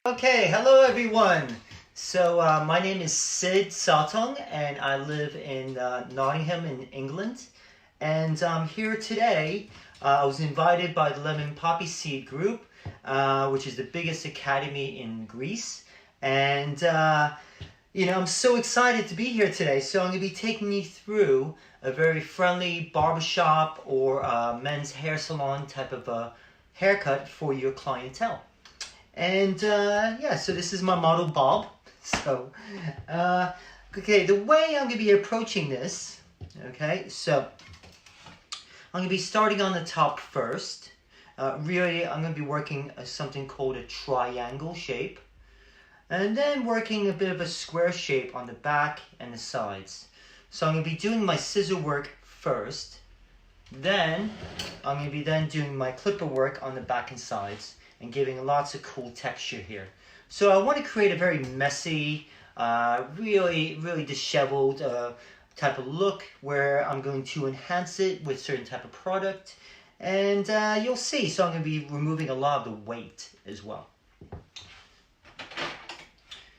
Okay, hello everyone. So my name is Sid Sottung and I live in Nottingham in England. And I'm here today. I was invited by the Lemon Poppy Seed Group, which is the biggest academy in Greece. And I'm so excited to be here today. So I'm going to be taking you through a very friendly barbershop or men's hair salon type of a haircut for your clientele. And so this is my model Bob. So, the way I'm going to be approaching this, so I'm going to be starting on the top first. Really, I'm going to be working something called a triangle shape. And then working a bit of a square shape on the back and the sides. So I'm going to be doing my scissor work first. Then, I'm going to be doing my clipper work on the back and sides. And giving lots of cool texture here. So I want to create a very messy, really disheveled type of look where I'm going to enhance it with certain type of product. And you'll see, so I'm going to be removing a lot of the weight as well.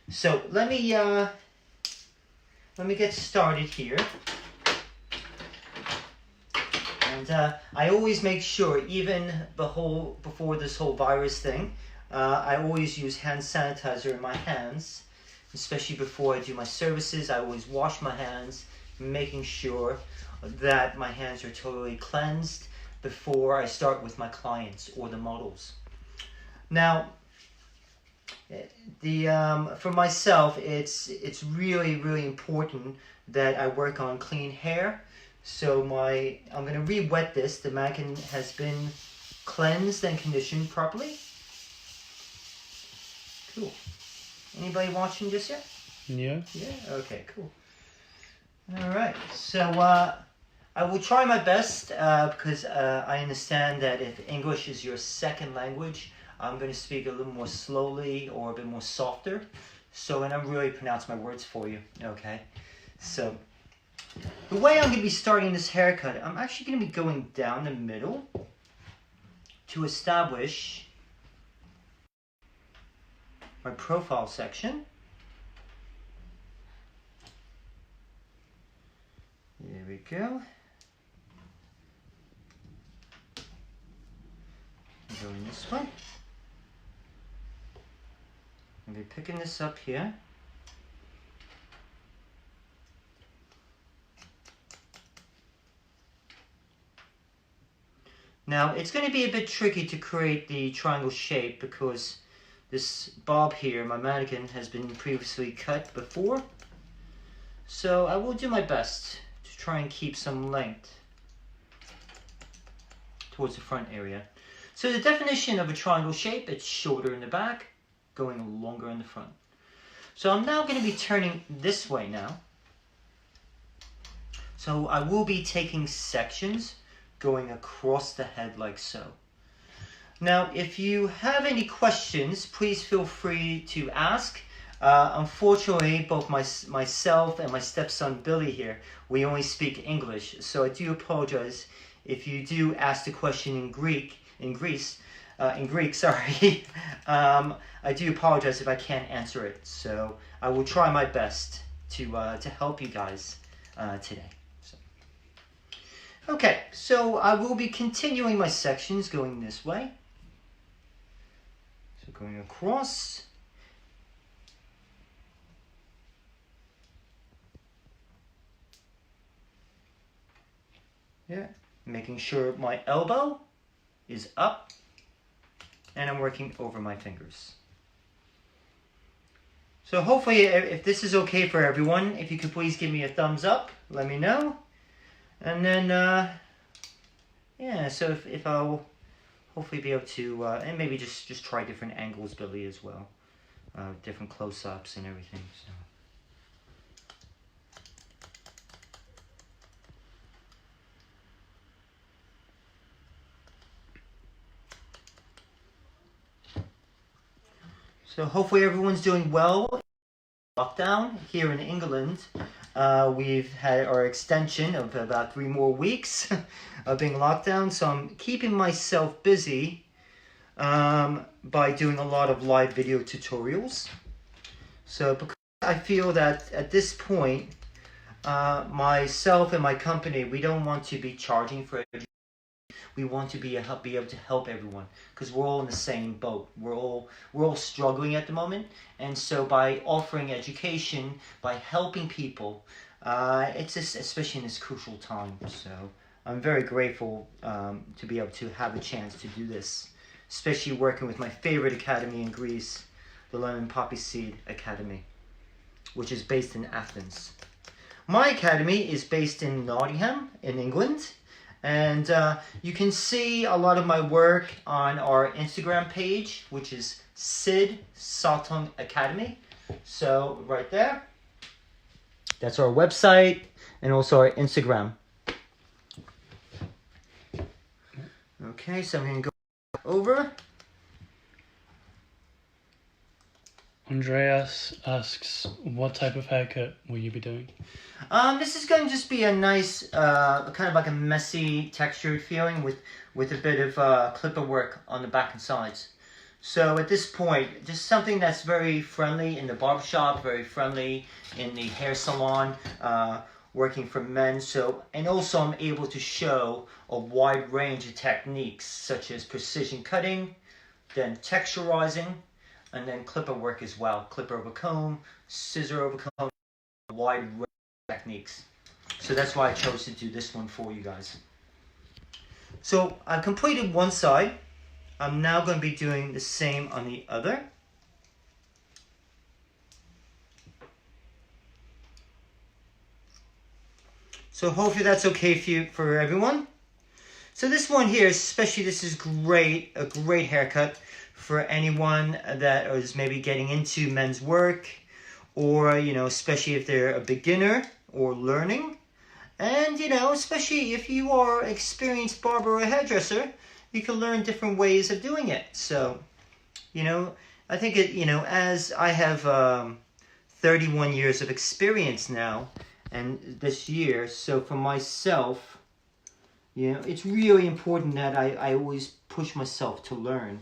So let me get started here. And I always make sure, even before this whole virus thing, I always use hand sanitizer in my hands, especially before I do my services. I always wash my hands, making sure that my hands are totally cleansed before I start with my clients or the models. Now, for myself, it's really important that I work on clean hair. So I'm going to re-wet this. The mannequin has been cleansed and conditioned properly. Cool. Anybody watching just yet? Yeah. Yeah? Okay, cool. Alright, so I will try my best because I understand that if English is your second language, I'm going to speak a little more slowly or a bit more softer. And I'm really pronounce my words for you, okay? So the way I'm going to be starting this haircut, I'm actually going to be going down the middle to establish my profile section. There we go. Going this way. I'm going to be picking this up here. Now, it's going to be a bit tricky to create the triangle shape because this bob here, my mannequin, has been previously cut before. So I will do my best to try and keep some length towards the front area. So the definition of a triangle shape, it's shorter in the back, going longer in the front. So I'm now going to be turning this way now. So I will be taking sections going across the head like so. Now, if you have any questions, please feel free to ask. Unfortunately, both myself and my stepson Billy here, we only speak English, so I do apologize if you do ask the question in Greek, sorry. I do apologize if I can't answer it. So I will try my best to help you guys today. Okay, so I will be continuing my sections going this way. So going across. Yeah, making sure my elbow is up and I'm working over my fingers. So hopefully, if this is okay for everyone, if you could please give me a thumbs up, let me know. And then, so if I'll hopefully be able to, and maybe just try different angles, Billy, as well. Different close-ups and everything, So hopefully everyone's doing well. Lockdown here in England. We've had our extension of about 3 more weeks of being locked down, so I'm keeping myself busy by doing a lot of live video tutorials. So because I feel that at this point, myself and my company, we don't want to be charging for education. We want to be able to help everyone, because we're all in the same boat. We're all struggling at the moment, and so by offering education, by helping people, it's just, especially in this crucial time. So I'm very grateful to be able to have a chance to do this, especially working with my favorite academy in Greece, the Lemon Poppy Seed Academy, which is based in Athens. My academy is based in Nottingham, in England, and you can see a lot of my work on our Instagram page, which is Sid Sottung Academy. So right there, that's our website and also our Instagram. Okay, so I'm going to go over. Andreas asks, what type of haircut will you be doing? This is going to just be a nice, kind of like a messy textured feeling with a bit of clipper work on the back and sides. So at this point, just something that's very friendly in the barbershop, very friendly in the hair salon, working for men. So, and also I'm able to show a wide range of techniques such as precision cutting, then texturizing, and then clipper work as well. Clipper over comb, scissor over comb, wide range of techniques. So that's why I chose to do this one for you guys. So I've completed one side. I'm now going to be doing the same on the other. So hopefully that's okay for everyone. So this one here, especially, this is great, a great haircut for anyone that is maybe getting into men's work, or, you know, especially if they're a beginner or learning. And, you know, especially if you are an experienced barber or a hairdresser, you can learn different ways of doing it. So, you know, I think it, you know, as I have 31 years of experience now, and this year, so for myself, you know, it's really important that I always push myself to learn.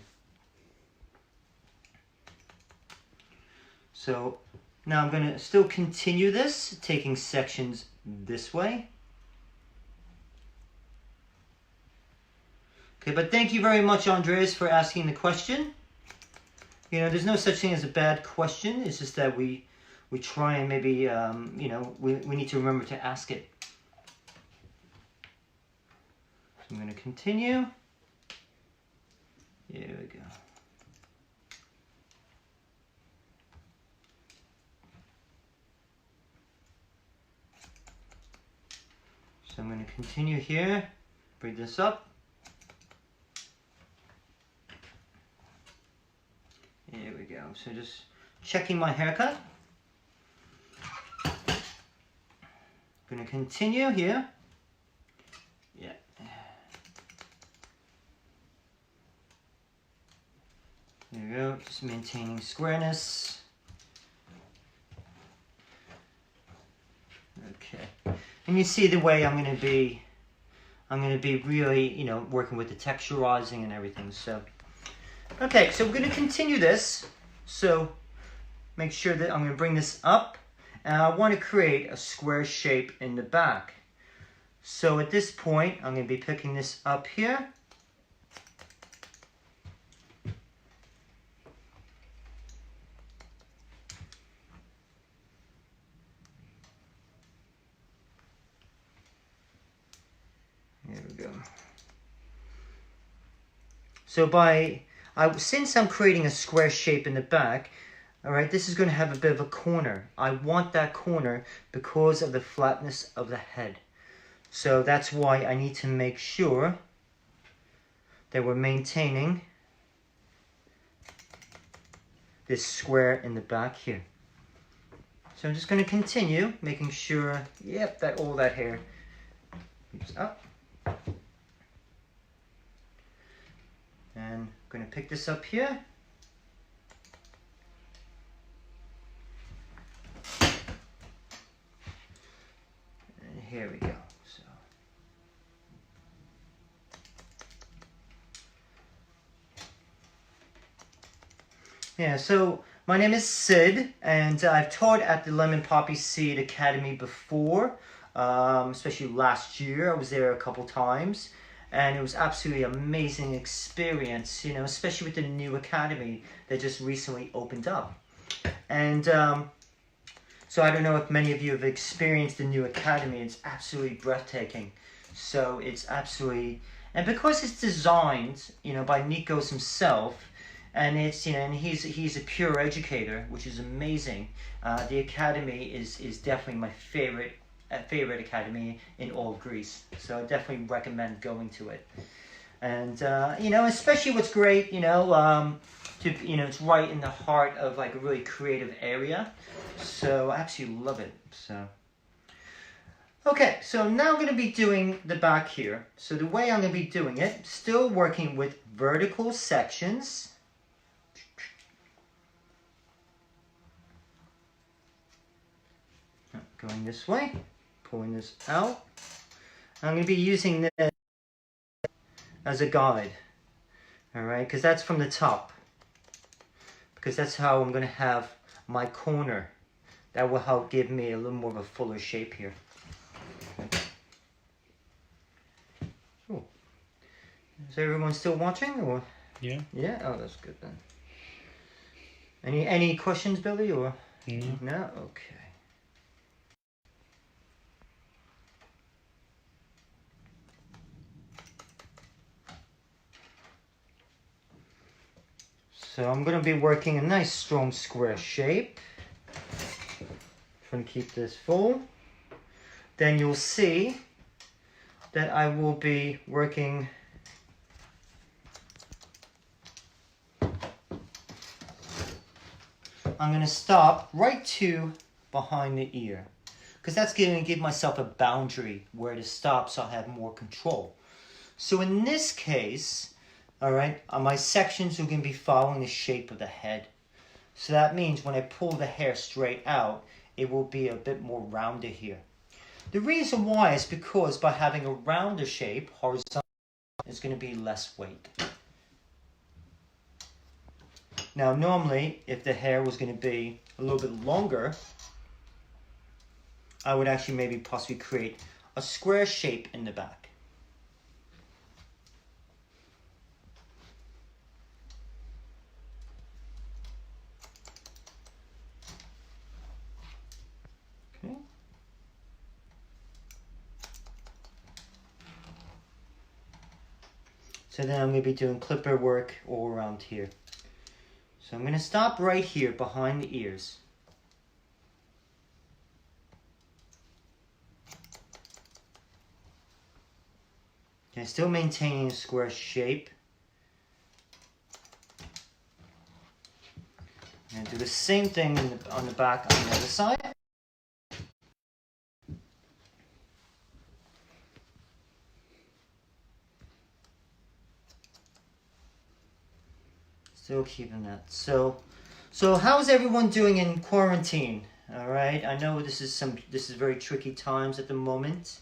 So now I'm going to still continue this, taking sections this way. Okay, but thank you very much, Andreas, for asking the question. You know, there's no such thing as a bad question. It's just that we try and maybe, you know, we need to remember to ask it. So I'm going to continue. Here we go. So I'm going to continue here, bring this up. Here we go. So just checking my haircut. I'm going to continue here. Yeah. There we go. Just maintaining squareness. Okay. And you see the way I'm going to be really, you know, working with the texturizing and everything. So, okay, so we're going to continue this. So make sure that I'm going to bring this up, and I want to create a square shape in the back. So at this point, I'm going to be picking this up here. There we go. So since I'm creating a square shape in the back, all right, this is going to have a bit of a corner. I want that corner because of the flatness of the head. So that's why I need to make sure that we're maintaining this square in the back here. So I'm just going to continue making sure, yep, that all that hair moves up. And I'm going to pick this up here. And here we go. So Yeah, so my name is Sid, and I've taught at the Lemon Poppy Seed Academy before, especially last year. I was there a couple times, and it was absolutely amazing experience, you know, especially with the new academy that just recently opened up. And so I don't know if many of you have experienced the new academy. It's absolutely breathtaking. So it's absolutely, and because it's designed, you know, by Nikos himself, and it's, you know, and he's a pure educator, which is amazing. The academy is definitely my favorite academy in all of Greece. So I definitely recommend going to it. And you know, especially what's great, you know, it's right in the heart of like a really creative area. So I absolutely love it. So. Okay, so now I'm going to be doing the back here. So the way I'm going to be doing it, still working with vertical sections. Going this way, pulling this out. I'm going to be using this as a guide. Alright, because that's from the top. Because that's how I'm going to have my corner. That will help give me a little more of a fuller shape here. Oh. Is everyone still watching? Or? Yeah. Yeah? Oh, that's good then. Any questions, Billy? Or? No. No? Okay. So I'm going to be working a nice strong square shape. Trying to keep this full. Then you'll see that I will be working I'm going to stop right to behind the ear. Because that's going to give myself a boundary where to stop so I have more control. So in this case, alright, my sections are going to be following the shape of the head. So that means when I pull the hair straight out, it will be a bit more rounder here. The reason why is because by having a rounder shape, horizontal, is going to be less weight. Now normally, if the hair was going to be a little bit longer, I would actually maybe possibly create a square shape in the back. Okay. So then I'm going to be doing clipper work all around here. So I'm going to stop right here behind the ears. Okay, still maintaining a square shape. And do the same thing on the back on the other side. Still keeping that. So how's everyone doing in quarantine? All right, I know this is very tricky times at the moment.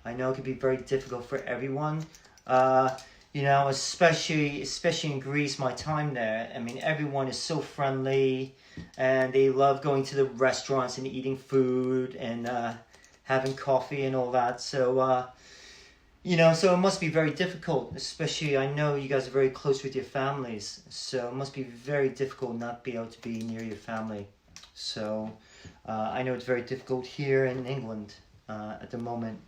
I know it can be very difficult for everyone. You know, especially in Greece, my time there. I mean, everyone is so friendly, and they love going to the restaurants and eating food and having coffee and all that. So. You know, so it must be very difficult, especially I know you guys are very close with your families, so it must be very difficult not be able to be near your family. So I know it's very difficult here in England at the moment.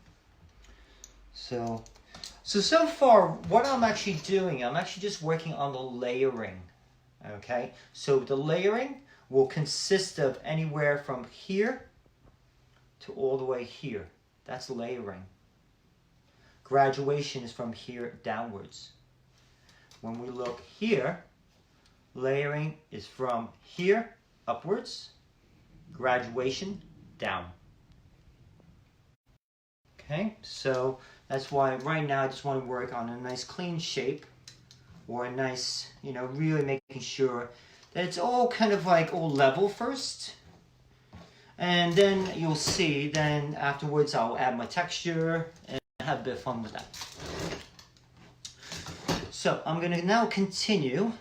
So far, what I'm actually doing, I'm actually just working on the layering, okay? So the layering will consist of anywhere from here to all the way here. That's layering. Graduation is from here downwards. When we look here, layering is from here upwards, graduation down. Okay, so that's why right now I just want to work on a nice clean shape, or a nice, you know, really making sure that it's all kind of like all level first. And then you'll see, then afterwards I'll add my texture and have a bit of fun with that. So I'm going to now continue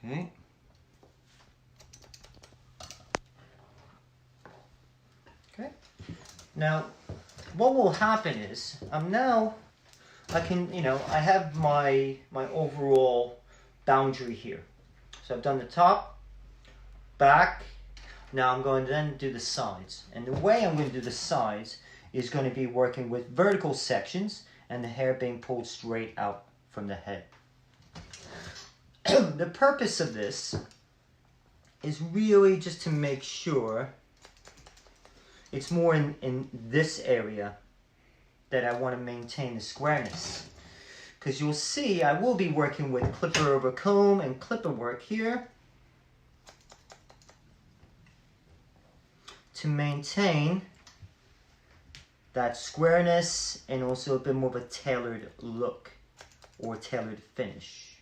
Okay. Okay. Now, what will happen is, now I can, I have my overall boundary here. So I've done the top, back. Now I'm going to then do the sides. And the way I'm going to do the sides is going to be working with vertical sections and the hair being pulled straight out from the head. The purpose of this is really just to make sure it's more in this area that I want to maintain the squareness. Because you'll see I will be working with clipper over comb and clipper work here to maintain that squareness and also a bit more of a tailored look or tailored finish.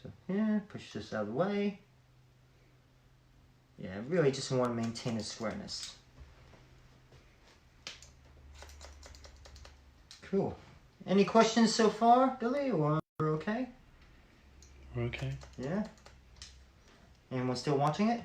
So here, push this out of the way. Yeah, I really just want to maintain the squareness. Cool. Any questions so far, Billy, or we're okay? We're okay. Yeah? Anyone still watching it?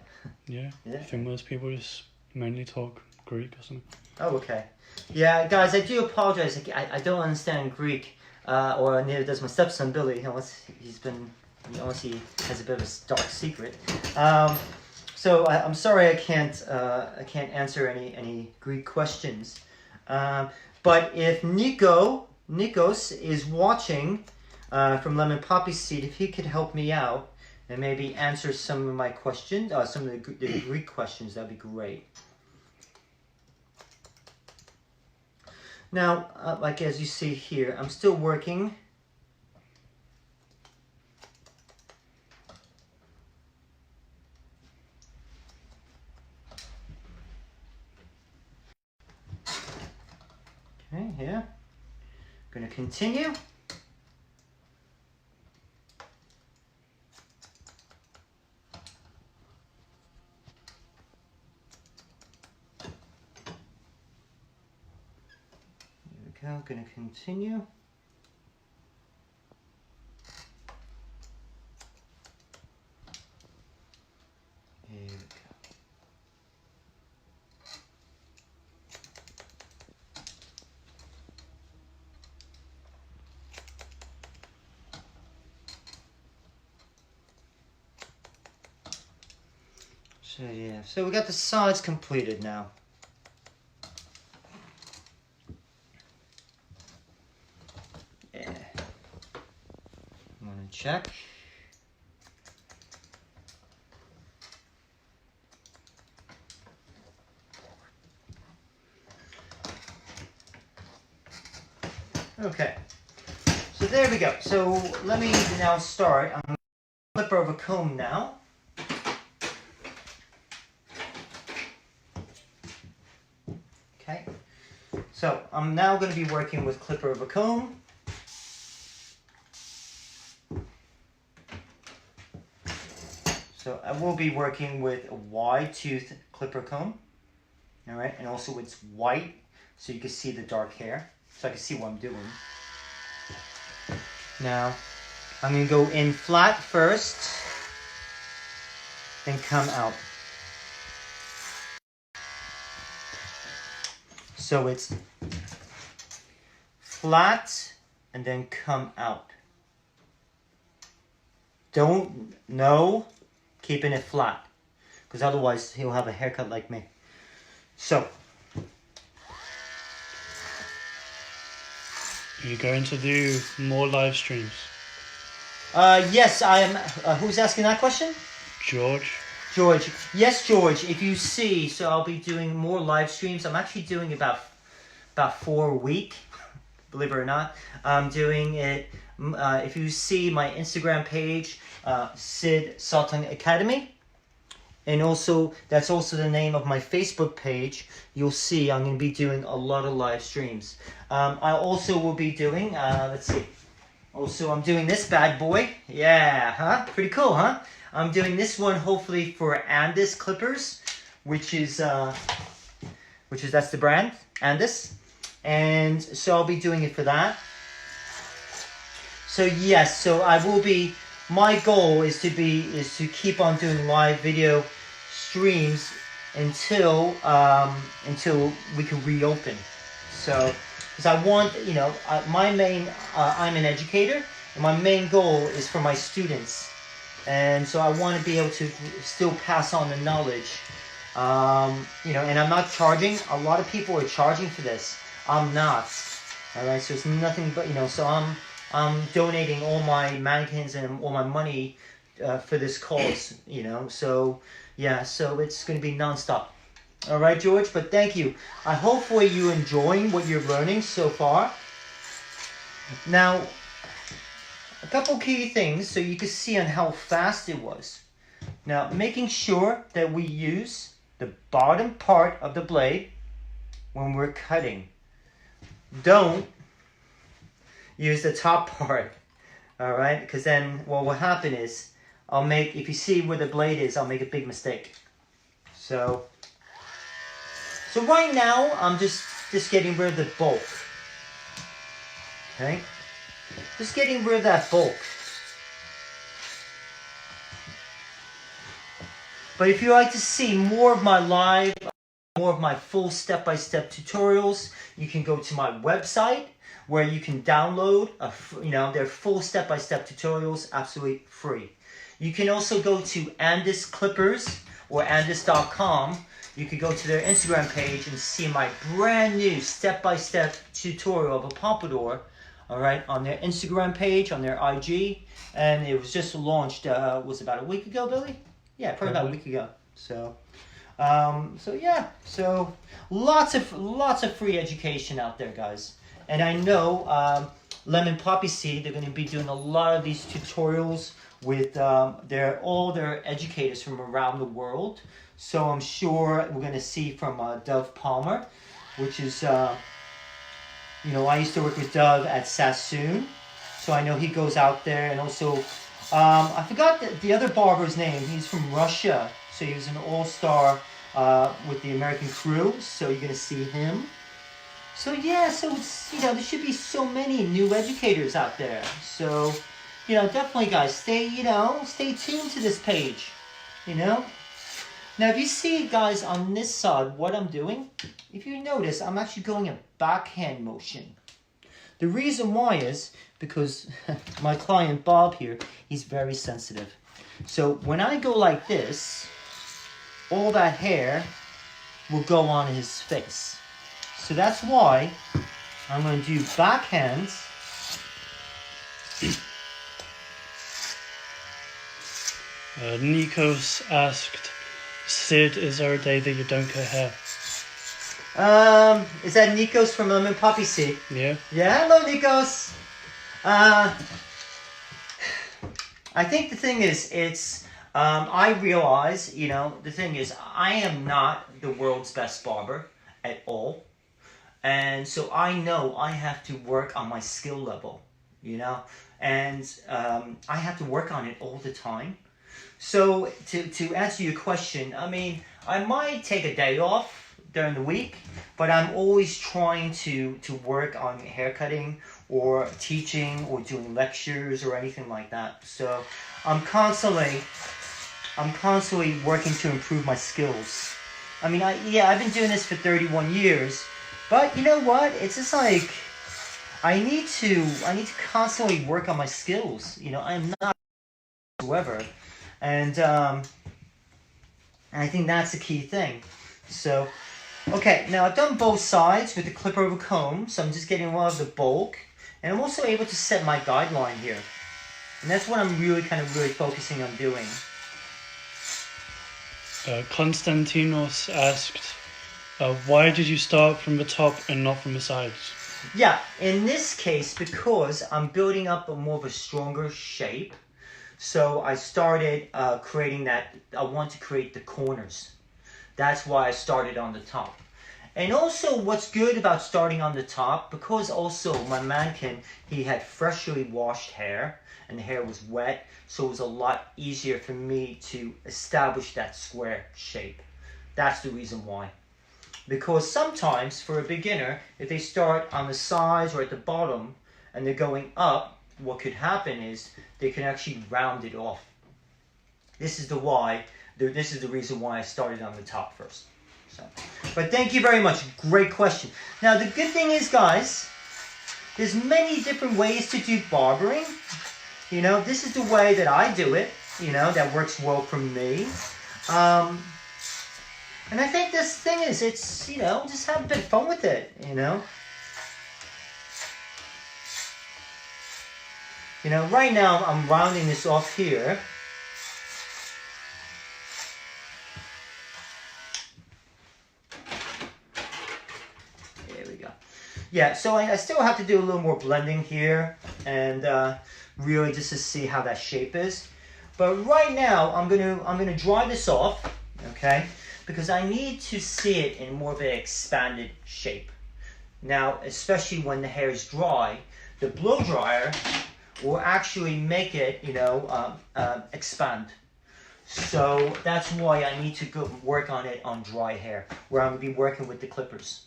Yeah. Yeah. I think most people just mainly talk Greek or something. Oh, okay. Yeah, guys, I do apologize. I don't understand Greek, or neither does my stepson, Billy, unless he has a bit of a dark secret. So I'm sorry I can't answer any Greek questions. But if Nikos is watching from Lemon Poppy Seed, if he could help me out and maybe answer some of my questions, some of the Greek questions, that'd be great. Now, like as you see here, I'm still working. Okay, here. Going to continue. There we go. Going to continue. Here we go. So yeah, so we got the sides completed now. Yeah. I'm gonna check. Okay. So there we go. So let me now start. I'm gonna flip over comb now. Okay, so I'm now going to be working with clipper over comb. So I will be working with a wide tooth clipper comb. All right, and also it's white, so you can see the dark hair, so I can see what I'm doing. Now, I'm going to go in flat first, then come out. So it's flat and then come out. Keeping it flat, because otherwise he'll have a haircut like me. So. Are you going to do more live streams? Yes, I am. Who's asking that question? George. Yes, George, if you see, so I'll be doing more live streams. I'm actually doing about 4 a week, believe it or not. I'm doing it, if you see my Instagram page, Sid Sottung Academy, and also, that's also the name of my Facebook page, you'll see I'm going to be doing a lot of live streams. I also will be doing, let's see, also I'm doing this bad boy, yeah, huh? Pretty cool, huh? I'm doing this one hopefully for Andis Clippers, which is that's the brand, Andis. And so I'll be doing it for that. So yes, so I will be. My goal is to keep on doing live video streams until we can reopen. So, because I want, I'm an educator, and my main goal is for my students, and so I want to be able to still pass on the knowledge. And I'm not charging. A lot of people are charging for this. I'm not. All right, so it's nothing but so I'm donating all my mannequins and all my money for this cause, So yeah, so it's going to be nonstop. All right, George. But thank you. Hopefully you're enjoying what you're learning so far. Now, a couple key things so you can see on how fast it was. Now, making sure that we use the bottom part of the blade when we're cutting. Don't use the top part, all right? Because then what will happen is if you see where the blade is, I'll make a big mistake. So right now, I'm just getting rid of the bulk, okay? Just getting rid of that bulk. But if you like to see more of my full step-by-step tutorials, you can go to my website where you can download their full step-by-step tutorials absolutely free. You can also go to Andis Clippers or andis.com. You can go to their Instagram page and see my brand new step-by-step tutorial of a pompadour, all right, on their Instagram page, on their IG, and it was just launched, was about a week ago, Billy? Yeah, probably about a week ago. So yeah, so lots of free education out there, guys. And I know Lemon Poppy Seed, they're going to be doing a lot of these tutorials with all their educators from around the world. So I'm sure we're going to see from Dove Palmer, which is I used to work with Dove at Sassoon, so I know he goes out there. And also I forgot the other barber's name. He's from Russia, so he was an all-star with the American crew, so you're going to see him. So yeah, so it's, there should be so many new educators out there. So, definitely, guys, stay tuned to this page, Now, if you see, guys, on this side, what I'm doing, if you notice, I'm actually going a backhand motion. The reason why is because my client, Bob, here, he's very sensitive. So when I go like this, all that hair will go on his face. So that's why I'm going to do backhands. Nikos asked, Sid, is there a day that you don't cut hair? Is that Nikos from Lemon Poppy Seed? Yeah. Yeah, hello, Nikos. I think the thing is, I realize, the thing is, I am not the world's best barber at all. And so I know I have to work on my skill level, and I have to work on it all the time. So to answer your question, I might take a day off during the week, but I'm always trying to work on haircutting or teaching or doing lectures or anything like that. So I'm constantly working to improve my skills. I've been doing this for 31 years. But you know what? It's just like I need to constantly work on my skills. I'm not whatsoever, and I think that's the key thing. So, okay, now I've done both sides with the clipper over comb, so I'm just getting rid of the bulk, and I'm also able to set my guideline here, and that's what I'm really focusing on doing. Konstantinos asked, why did you start from the top and not from the sides? Yeah, in this case, because I'm building up more of a stronger shape, so I started creating that. I want to create the corners. That's why I started on the top. And also, what's good about starting on the top, because also my mannequin, he had freshly washed hair, and the hair was wet, so it was a lot easier for me to establish that square shape. That's the reason why. Because sometimes, for a beginner, if they start on the sides or at the bottom, and they're going up, what could happen is they can actually round it off. This is the reason why I started on the top first. So, but thank you very much. Great question. Now the good thing is, guys, there's many different ways to do barbering. You know, this is the way that I do it. You know, that works well for me. And I think this thing is, it's, you know, just have a bit of fun with it, you know. You know, right now I'm rounding this off here. There we go. Yeah, so I still have to do a little more blending here and really just to see how that shape is. But right now I'm gonna dry this off, okay? Because I need to see it in more of an expanded shape. Now, especially when the hair is dry, the blow dryer will actually make it, you know, expand. So that's why I need to go work on it on dry hair, where I'm going to be working with the clippers.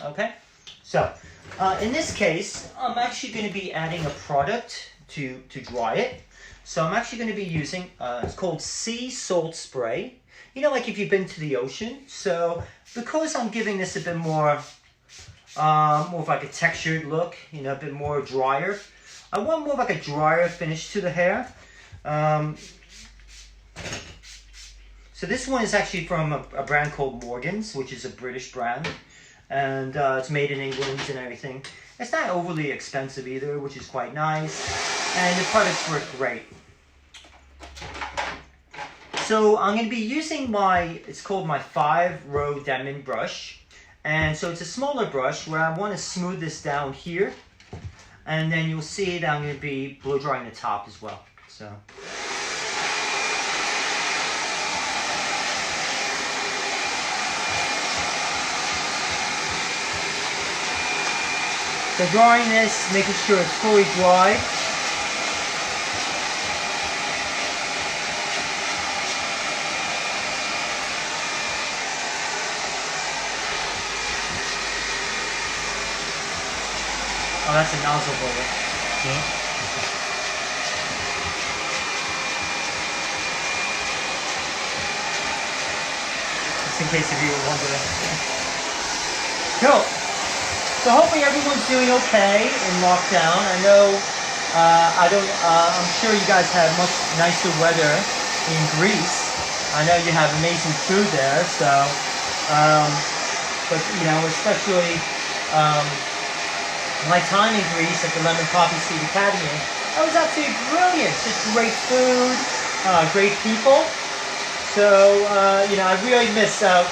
Okay? So, in this case, I'm actually going to be adding a product to dry it. So I'm actually going to be using, it's called sea salt spray. You know, like if you've been to the ocean. So because I'm giving this a bit more of like a textured look, you know, a bit more drier. I want more of like a drier finish to the hair. So this one is actually from a brand called Morgan's, which is a British brand. And it's made in England and everything. It's not overly expensive either, which is quite nice. And the products work great. So I'm going to be using it's called my 5-row diamond brush. And so it's a smaller brush where I want to smooth this down here. And then you'll see that I'm going to be blow drying the top as well. So drying this, making sure it's fully dry. Oh, that's a nozzle blower. Yeah. Just in case if you were wondering. Cool. So hopefully everyone's doing okay in lockdown. I know, I'm sure you guys have much nicer weather in Greece. I know you have amazing food there, so, but you know, especially, my time in Greece at the Lemon Coffee Seed Academy, that was absolutely brilliant. Just great food, great people. So, you know, I really miss out.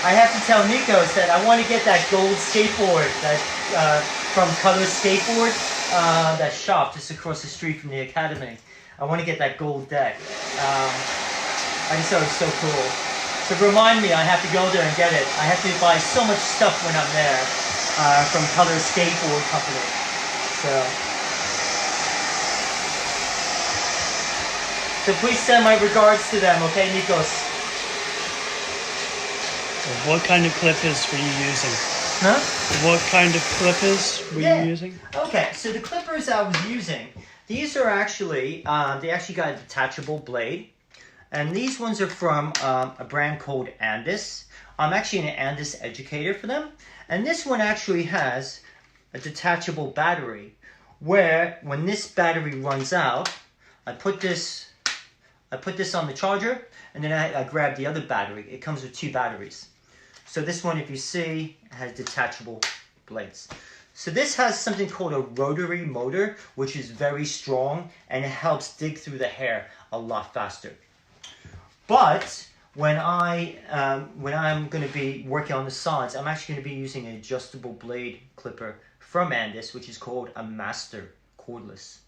I have to tell Nikos that I want to get that gold skateboard that from Color Skateboard, that shop just across the street from the Academy. I want to get that gold deck. I just thought it was so cool. So remind me, I have to go there and get it. I have to buy so much stuff when I'm there. From Color Skateboard Company. So please send my regards to them, okay, Nikos? What kind of clippers were you using? Huh? What kind of clippers were you using? Okay, so the clippers I was using, these are actually, they actually got a detachable blade. And these ones are from a brand called Andis. I'm actually an Andis educator for them. And this one actually has a detachable battery where when this battery runs out, I put this on the charger and then I grab the other battery. It comes with 2 batteries. So this one, if you see, has detachable blades. So this has something called a rotary motor, which is very strong and it helps dig through the hair a lot faster. But when I'm going to be working on the sides, I'm actually going to be using an adjustable blade clipper from Andis, which is called a Master cordless.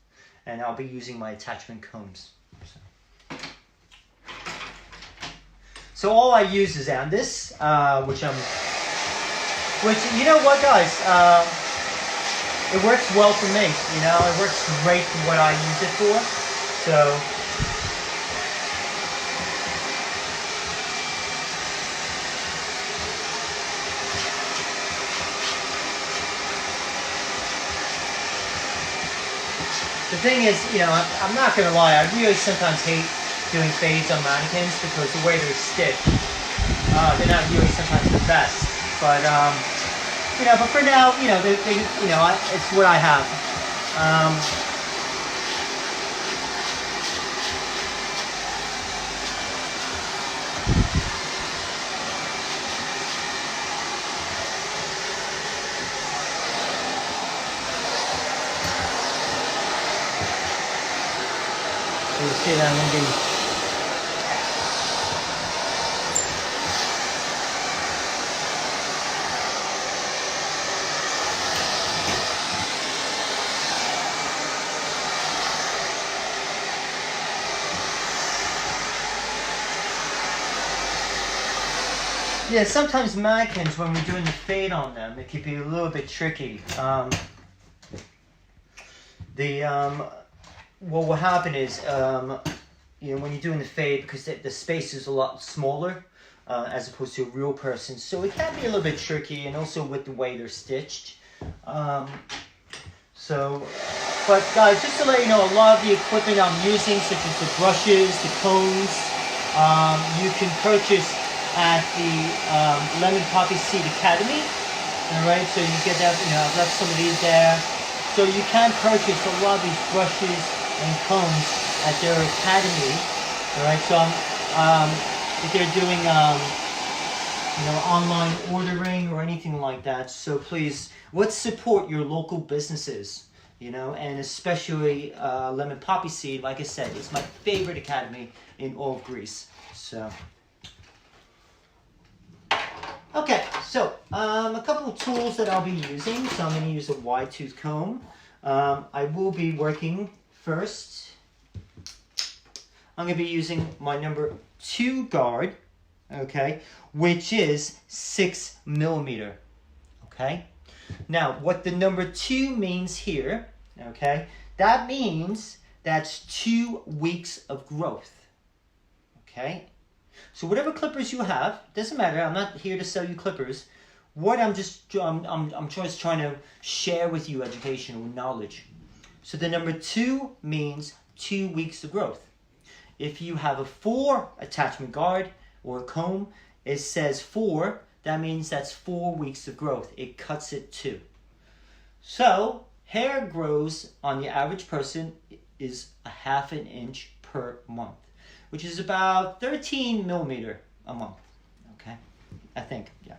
And I'll be using my attachment combs. So all I use is Andis, which you know what, guys, it works well for me. You know, it works great for what I use it for. So. The thing is, you know, I'm not going to lie, I really sometimes hate doing fades on mannequins because the way they're stitched, they're not really sometimes the best. But, you know, but for now, you know, you know, it's what I have. You see that I'm going to be yeah, sometimes mannequins, when we're doing the fade on them, it can be a little bit tricky. What will happen is, you know, when you're doing the fade, because the space is a lot smaller as opposed to a real person, so it can be a little bit tricky, and also with the way they're stitched. But guys, just to let you know, a lot of the equipment I'm using, such as the brushes, the combs, you can purchase at the Lemon Poppy Seed Academy. Alright, so you get that, you know, I've left some of these there. So you can purchase a lot of these brushes and combs at their academy. Alright, so if they're doing you know, online ordering or anything like that, so please, let's support your local businesses, you know, and especially Lemon Poppy Seed. Like I said, it's my favorite academy in all of Greece. So okay, so a couple of tools that I'll be using. So I'm going to use a wide tooth comb. I will be working first. I'm going to be using my number 2 guard, okay, which is 6 millimeter. Okay. Now, what the number 2 means here, okay, that means that's 2 weeks of growth. Okay. So whatever clippers you have, doesn't matter. I'm not here to sell you clippers. What I'm just trying to share with you educational knowledge. So the number 2 means 2 weeks of growth. If you have a 4 attachment guard or a comb, it says 4. That means that's 4 weeks of growth. It cuts it 2. So hair grows on the average person is a ½ an inch per month, which is about 13 millimeter a month. Okay, I think, yeah.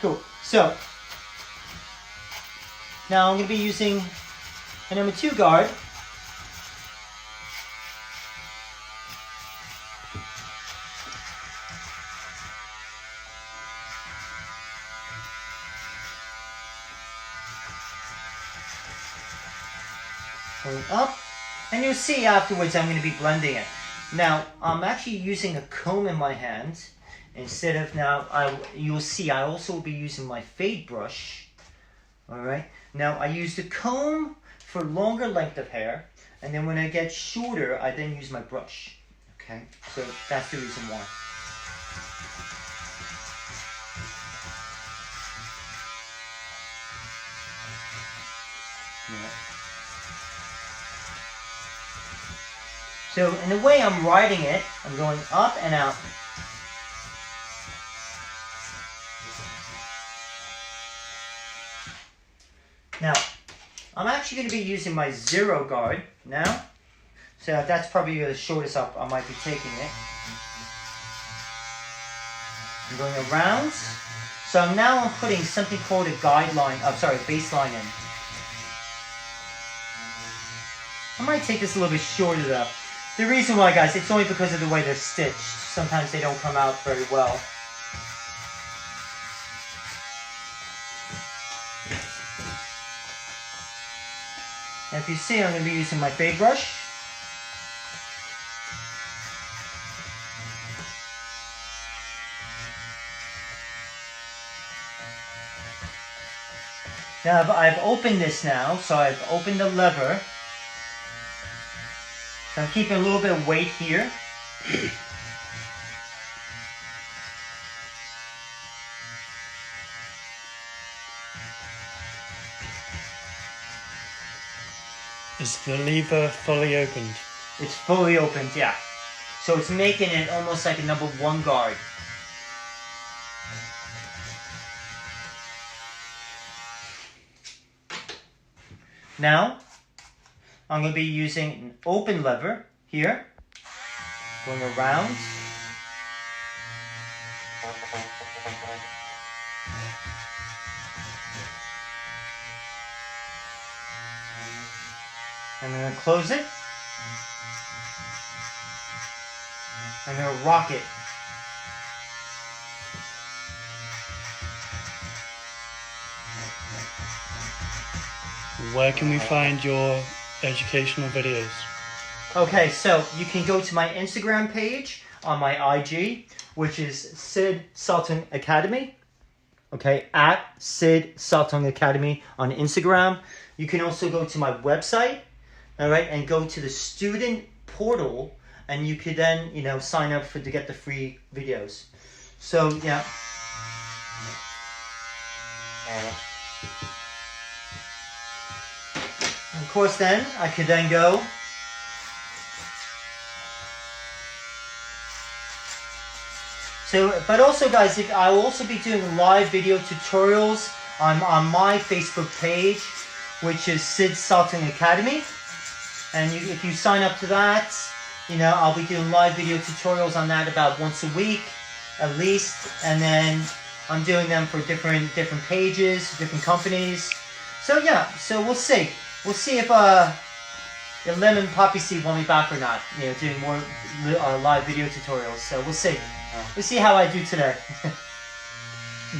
Cool. So now I'm going to be using a number 2 guard. Going up, and you'll see afterwards I'm going to be blending it. Now I'm actually using a comb in my hand instead of you'll see I also will be using my fade brush. Alright, now I use the comb for longer length of hair, and then when I get shorter I then use my brush. Okay, so that's the reason why. Yeah. So in the way I'm riding it, I'm going up and out. Now, I'm actually going to be using my 0 guard now. So that's probably the shortest I might be taking it. I'm going around. So now I'm putting something called a baseline in. I might take this a little bit shorter though. The reason why, guys, it's only because of the way they're stitched. Sometimes they don't come out very well. And if you see, I'm going to be using my fade brush. Now I've opened this now, so I've opened the lever. So I'm keeping a little bit of weight here. Is the lever fully opened? It's fully opened, yeah. So it's making it almost like a number 1 guard. Now, I'm going to be using an open lever here, going around. I'm going to close it. I'm going to rock it. Where can we find your educational videos? Okay, so you can go to my Instagram page on my IG, which is Sid Sottung Academy. Okay, at Sid Sottung Academy on Instagram. You can also go to my website, all right, and go to the student portal, and you could then, you know, sign up to get the free videos. So, yeah. Of course, then I could then go but also, guys, I will also be doing live video tutorials on my Facebook page, which is Sid Sottung Academy. And if you sign up to that, you know, I'll be doing live video tutorials on that about once a week, at least. And then I'm doing them for different pages, different companies. So yeah, so we'll see. We'll see if the Lemon Poppy Seed want me back or not. You know, doing more live video tutorials. So we'll see. We'll see how I do today.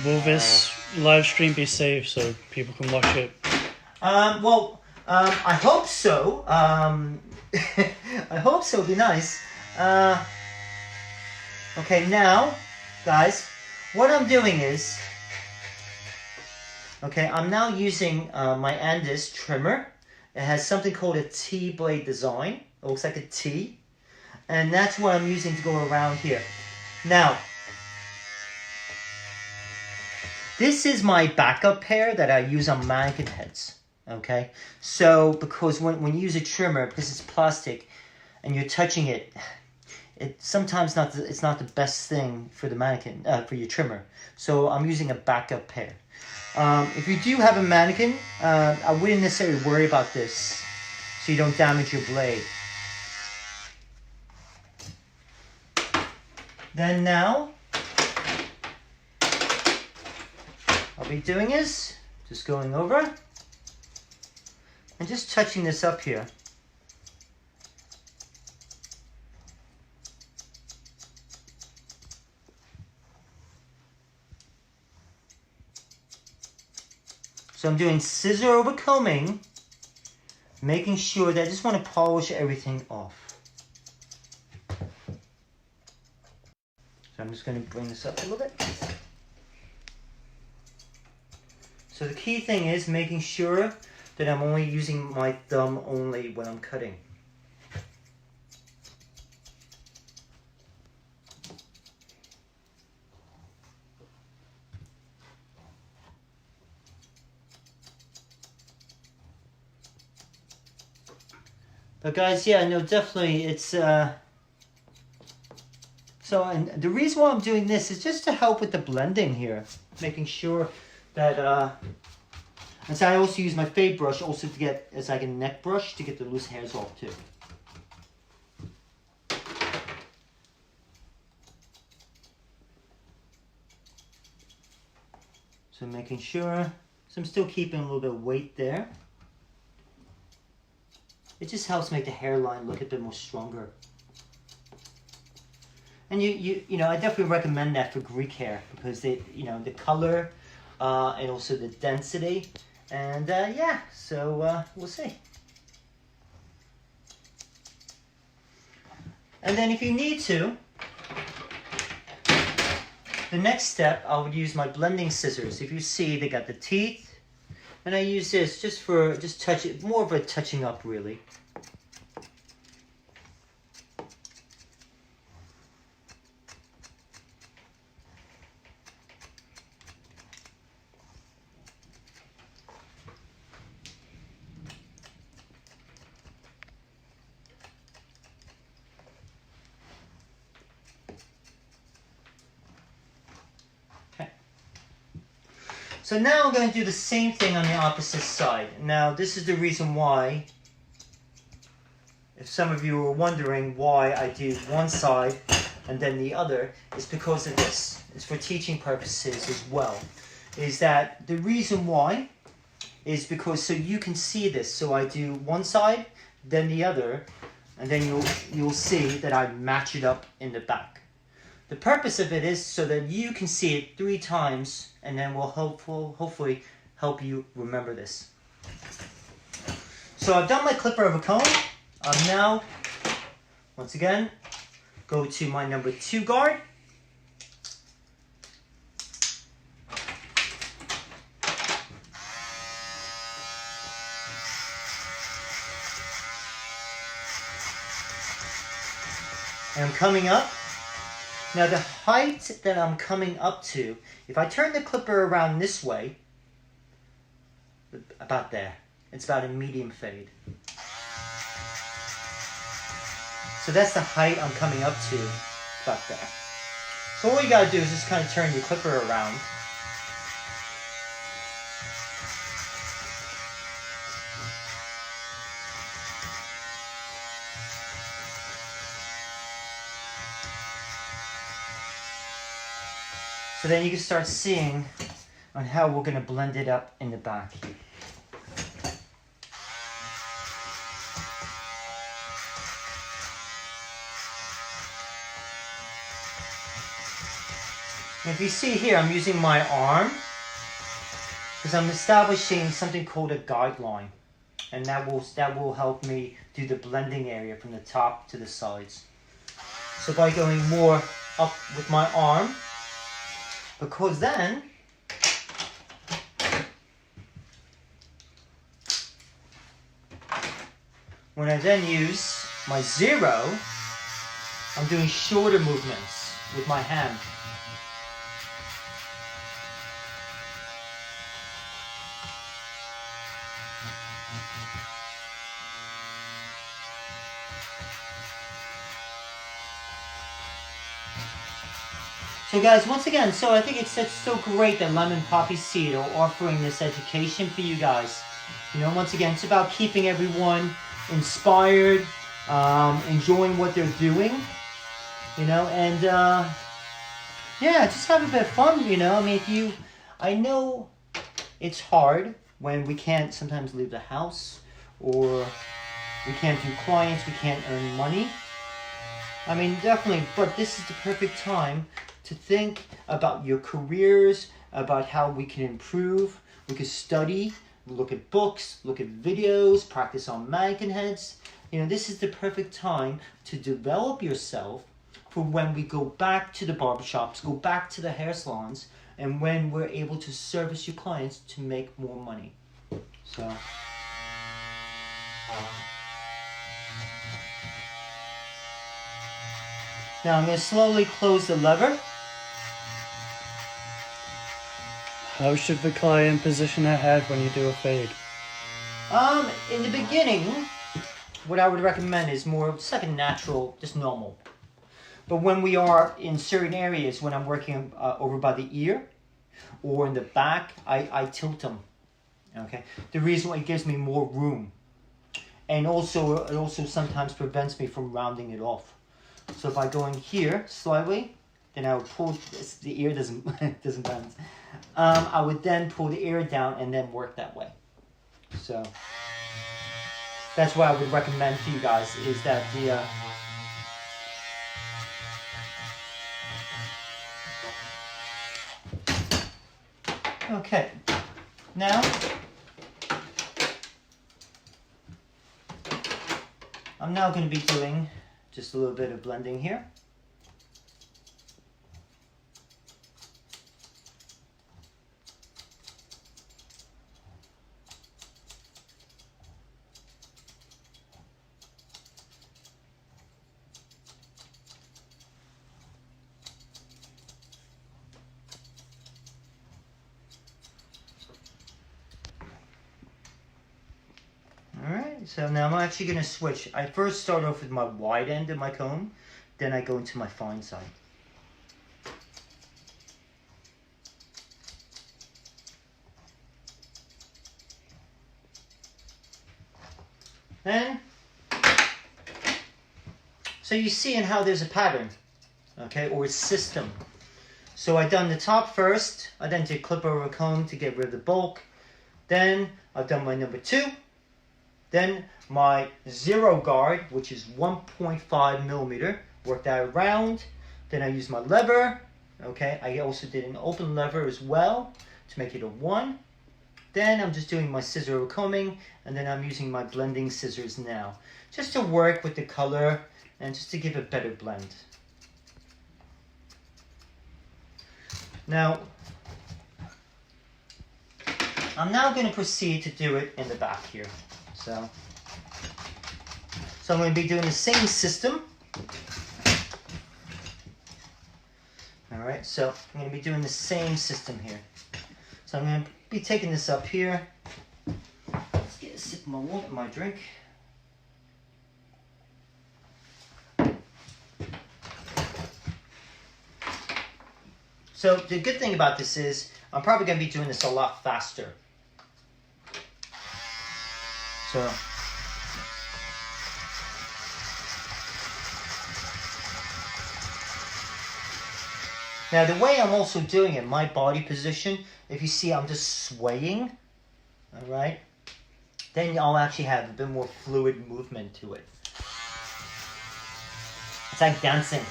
Will this live stream be saved so people can watch it? I hope so. I hope so. It'd be nice. Okay, now, guys, what I'm doing is, okay, I'm now using my Andis trimmer. It has something called a T blade design. It looks like a T, and that's what I'm using to go around here. Now, this is my backup pair that I use on mannequin heads, okay? So, because when you use a trimmer, because it's plastic, and you're touching it, it's sometimes it's not the best thing for the mannequin, for your trimmer. So, I'm using a backup pair. If you do have a mannequin, I wouldn't necessarily worry about this, so you don't damage your blade. Then now, I'll be doing is just going over and just touching this up here. So I'm doing scissor over combing, making sure that I just want to polish everything off. So I'm just going to bring this up a little bit. So the key thing is making sure that I'm only using my thumb only when I'm cutting. But guys, yeah, no, definitely it's so, and the reason why I'm doing this is just to help with the blending here, making sure that and so I also use my fade brush also to get, as like a neck brush, to get the loose hairs off too. So making sure, so I'm still keeping a little bit of weight there. It just helps make the hairline look a bit more stronger. And you know, I definitely recommend that for Greek hair because they, you know, the color and also the density. And yeah, so we'll see. And then if you need to, the next step, I would use my blending scissors. If you see, they got the teeth. And I use this just for, touch it, more of a touching up really. So now I'm going to do the same thing on the opposite side. Now this is the reason why, if some of you are wondering why I do one side and then the other, it's because of this. It's for teaching purposes as well. Is that the reason why is because so you can see this. So I do one side, then the other, and then you'll see that I match it up in the back. The purpose of it is so that you can see it 3 times, and then will hopefully help you remember this. So I've done my clipper of a comb. I'm now, once again, go to my number 2 guard. And I'm coming up. Now the height that I'm coming up to, if I turn the clipper around this way, about there, it's about a medium fade. So that's the height I'm coming up to, about there. So all you gotta do is just kind of turn your clipper around. So then you can start seeing on how we're going to blend it up in the back. And if you see here, I'm using my arm because I'm establishing something called a guideline, and that will help me do the blending area from the top to the sides. So by going more up with my arm, because then when I then use my 0, I'm doing shorter movements with my hand. So guys, once again, so I think it's so great that Lemon Poppy Seed are offering this education for you guys. You know, once again, it's about keeping everyone inspired, enjoying what they're doing, you know, and yeah, just have a bit of fun, you know. I mean, I know it's hard when we can't sometimes leave the house, or we can't do clients, we can't earn money. I mean, definitely, but this is the perfect time to think about your careers, about how we can improve. We can study, look at books, look at videos, practice on mannequin heads. You know, this is the perfect time to develop yourself for when we go back to the barbershops, go back to the hair salons, and when we're able to service your clients to make more money. So now I'm going to slowly close the lever. How should the client position her head when you do a fade? In the beginning, what I would recommend is more just like a natural, just normal. But when we are in certain areas, when I'm working over by the ear or in the back, I tilt them. Okay, the reason why it gives me more room, and also it also sometimes prevents me from rounding it off. So by going here slightly, then I would pull this, the ear doesn't bounce. I would then pull the ear down and then work that way. So that's what I would recommend for you guys, is that the okay, now I'm now going to be doing just a little bit of blending here. So now I'm actually going to switch. I first start off with my wide end of my comb, then I go into my fine side. And so you see in how there's a pattern, okay, or a system. So I done the top first, I then did clip over comb to get rid of the bulk. Then I've done my number 2. Then my 0 guard, which is 1.5 millimeter, worked that around. Then I used my lever, okay. I also did an open lever as well to make it a 1. Then I'm just doing my scissor over combing, and then I'm using my blending scissors now, just to work with the color and just to give a better blend. Now, I'm now going to proceed to do it in the back here. So I'm going to be doing the same system. Alright, so I'm going to be doing the same system here. So I'm going to be taking this up here. Let's get a sip of my drink. So the good thing about this is I'm probably going to be doing this a lot faster. So now the way I'm also doing it, my body position, if you see I'm just swaying, all right, then I'll actually have a bit more fluid movement to it. It's like dancing.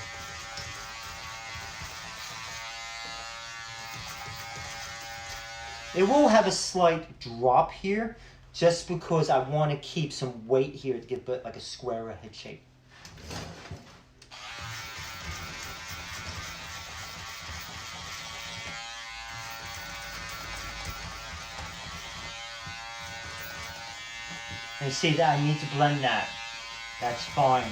It will have a slight drop here, just because I want to keep some weight here to give it like a square head shape. And you see that I need to blend that. That's fine.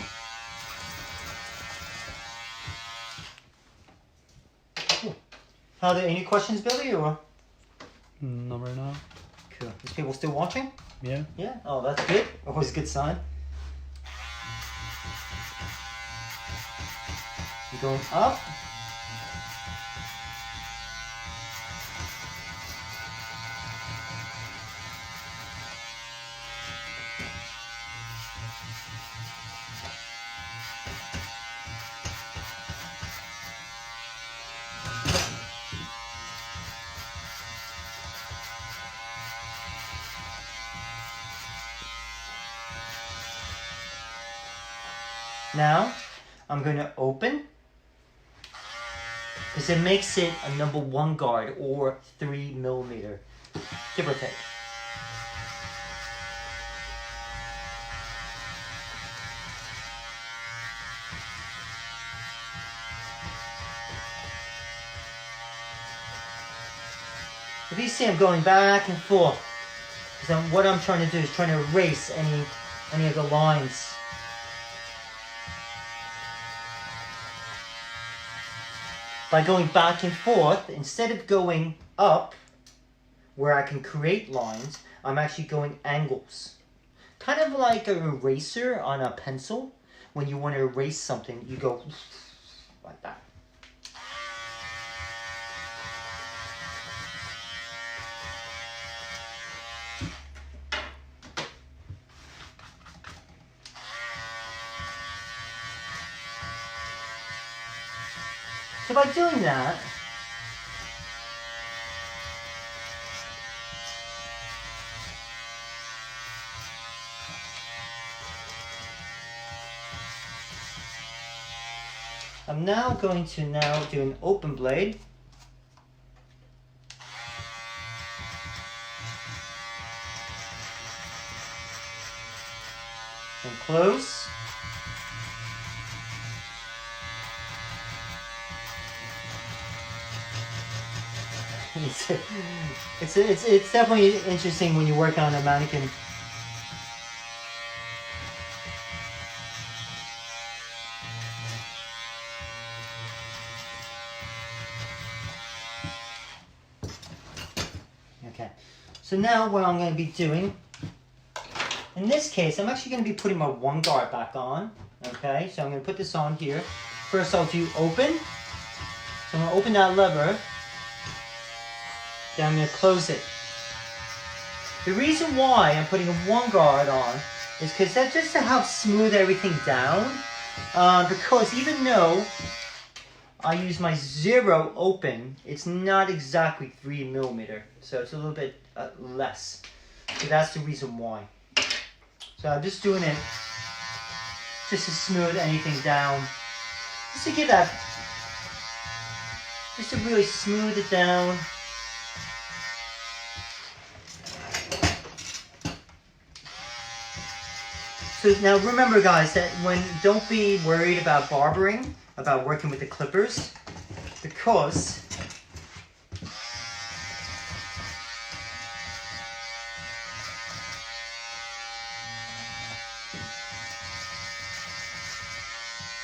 Cool. Are there any questions, Billy, or? Not right now. Cool. Is people still watching? Yeah. Yeah? Oh, that's good. Always a good sign. You're going up. Now, I'm going to open, because it makes it a number 1 guard, or 3 millimeter, give or take. If you see I'm going back and forth, because what I'm trying to do is trying to erase any of the lines. By going back and forth, instead of going up, where I can create lines, I'm actually going angles. Kind of like an eraser on a pencil. When you want to erase something, you go like that. So by doing that, I'm now going to do an open blade. And close. It's definitely interesting when you work on a mannequin. Okay, so now what I'm going to be doing, in this case, I'm actually going to be putting my 1 guard back on. Okay, so I'm going to put this on here. First I'll do open. So I'm going to open that lever. Then I'm going to close it. The reason why I'm putting a 1 guard on is because that's just to help smooth everything down. Because even though I use my 0 open, it's not exactly 3mm, so it's a little bit less. So that's the reason why. So I'm just doing it just to smooth anything down, just to give that, just to really smooth it down. So now remember guys, that don't be worried about barbering, about working with the clippers, because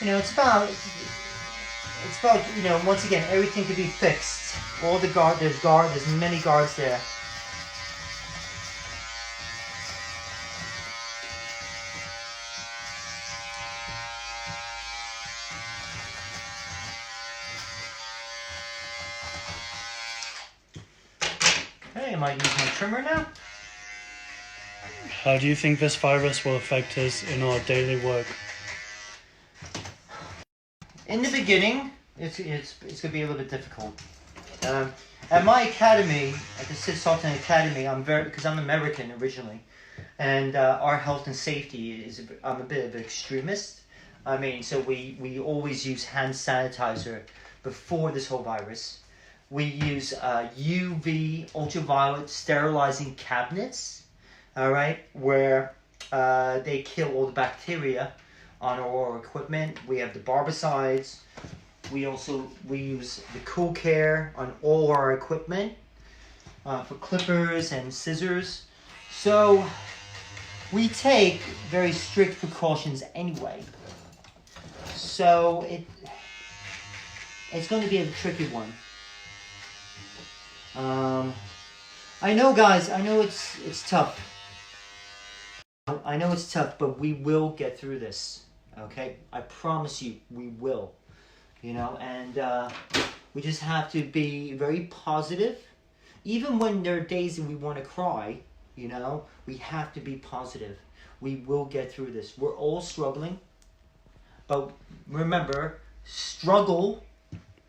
it's about once again, everything can be fixed. All the there's many guards there. Okay, I might use my trimmer now. How do you think this virus will affect us in our daily work? In the beginning, it's going to be a little bit difficult. At my academy, at the Sid Sottung Academy, because I'm American originally, and our health and safety I'm a bit of an extremist. I mean, so we always use hand sanitizer before this whole virus. We use UV ultraviolet sterilizing cabinets, all right, where they kill all the bacteria on our equipment. We have the barbicides. We use the Cool Care on all our equipment for clippers and scissors. So we take very strict precautions anyway. So it's going to be a tricky one. I know guys, I know it's tough. I know it's tough, but we will get through this. Okay, I promise you, we will. And we just have to be very positive. Even when there are days that we want to cry, we have to be positive. We will get through this. We're all struggling. But remember, struggle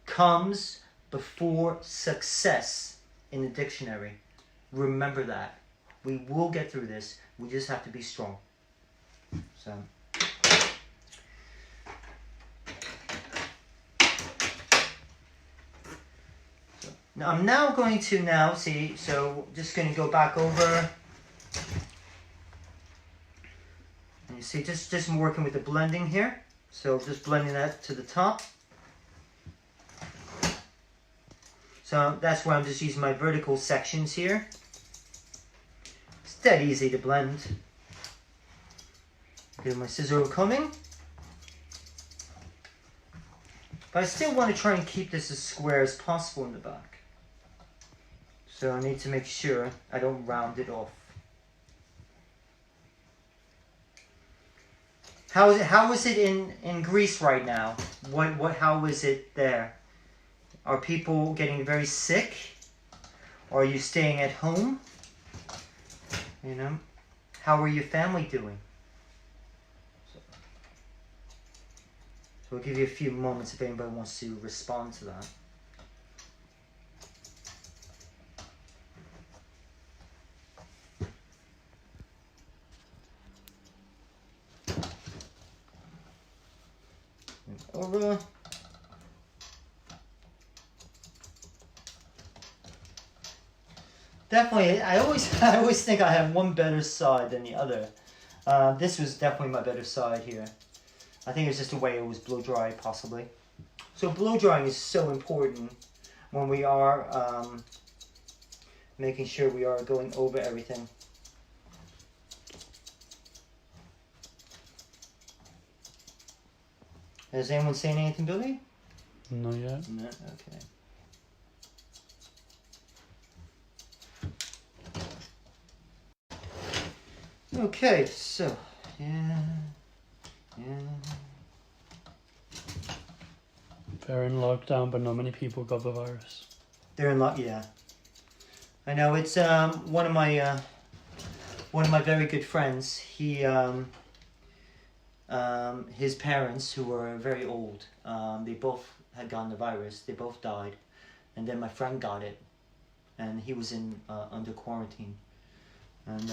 comes before success in the dictionary. Remember that. We will get through this. We just have to be strong. So. Now I'm now going to see, so just going to go back over. And you see, just working with the blending here. So just blending that to the top. So that's why I'm just using my vertical sections here. It's dead easy to blend. Get my scissor coming. But I still want to try and keep this as square as possible in the back. So I need to make sure I don't round it off. How is it in Greece right now? How is it there? Are people getting very sick? Or are you staying at home? How are your family doing? So I'll give you a few moments if anybody wants to respond to that. Over. Definitely, I always think I have one better side than the other. This was definitely my better side here. I think it's just the way it was blow dry, possibly. So blow drying is so important when we are making sure we are going over everything. Is anyone saying anything, Billy? Not yet. No, okay. Okay, so, yeah. They're in lockdown, but not many people got the virus. They're in lockdown, yeah. I know, it's one of my one of my very good friends, his parents, who were very old, they both had gotten the virus. They both died, and then my friend got it, and he was under quarantine, and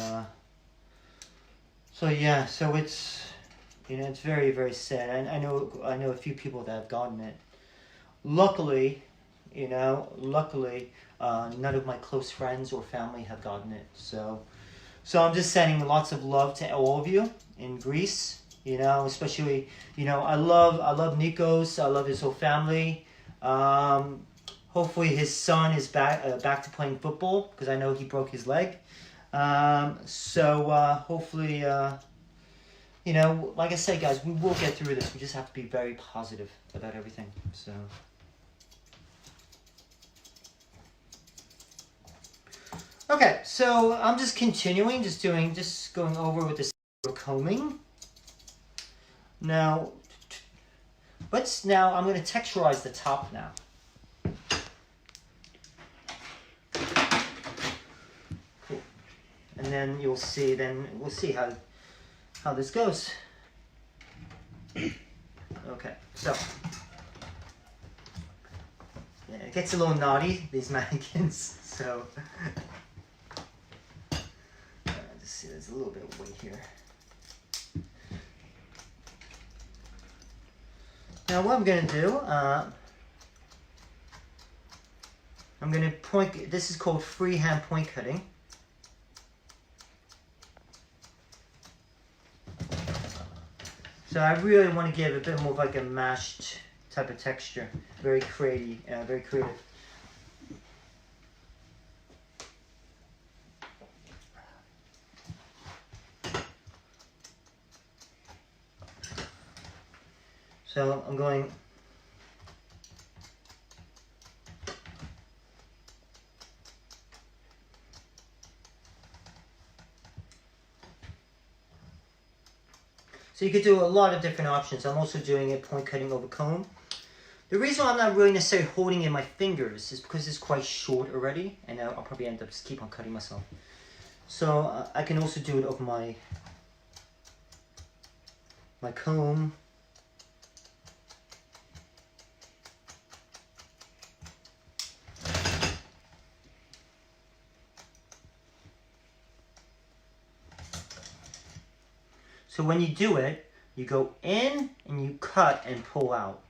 so yeah, so it's it's very, very sad. And I know a few people that have gotten it. Luckily, none of my close friends or family have gotten it. So I'm just sending lots of love to all of you in Greece. Especially, I love Nikos. I love his whole family. Hopefully his son is back to playing football, because I know he broke his leg. Hopefully, like I said, guys, we will get through this. We just have to be very positive about everything. So. Okay, so I'm just continuing, just going over with this combing. Now I'm going to texturize the top now. Cool. And then we'll see how this goes. Okay, so yeah, it gets a little naughty, these mannequins, so see, there's a little bit of weight here. Now what I'm going to do, I'm going to point, this is called freehand point cutting. So I really want to give a bit more of like a mashed type of texture. Very creative, very creative. So I'm going so you could do a lot of different options. I'm also doing it point cutting over comb. The reason why I'm not really necessarily holding in my fingers is because it's quite short already, and I'll probably end up just keep on cutting myself. So I can also do it over my comb. So when you do it, you go in and you cut and pull out.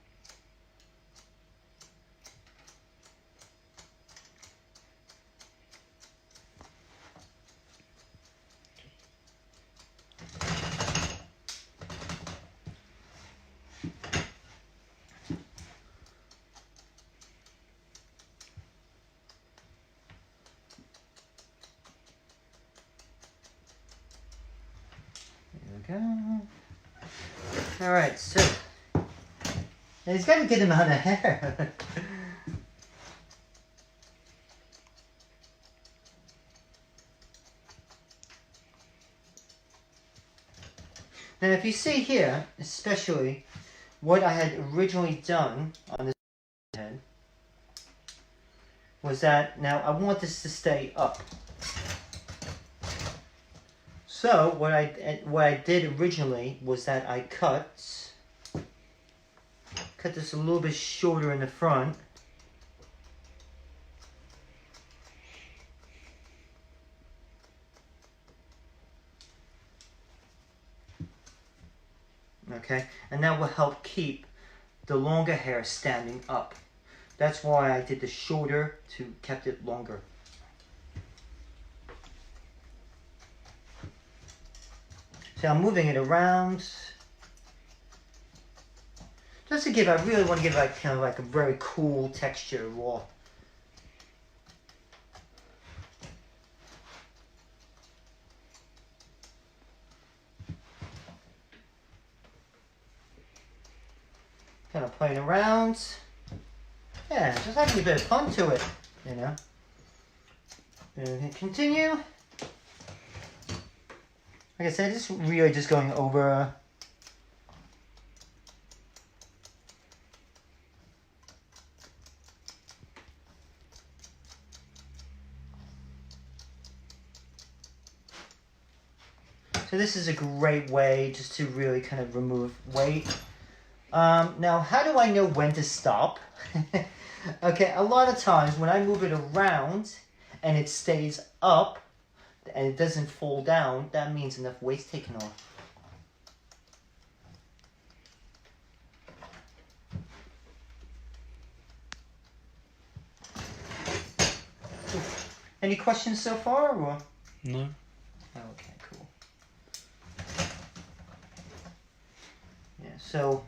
All right, so he's got a good amount of hair. Now, if you see here, especially what I had originally done on this head was that now I want this to stay up. So what I did originally was that I cut this a little bit shorter in the front. Okay, and that will help keep the longer hair standing up. That's why I did the shorter to kept it longer. So I'm moving it around. Just to give, I really want to give like kind of like a very cool texture raw. Kind of playing around. Yeah, just having a bit of fun to it, you know. And continue. Like I said, it's really just going over. So this is a great way just to really kind of remove weight. Now, how do I know when to stop? Okay, a lot of times when I move it around and it stays up and it doesn't fall down, that means enough weight's taken off. Any questions so far? Or? No. Okay, cool. Yeah, so,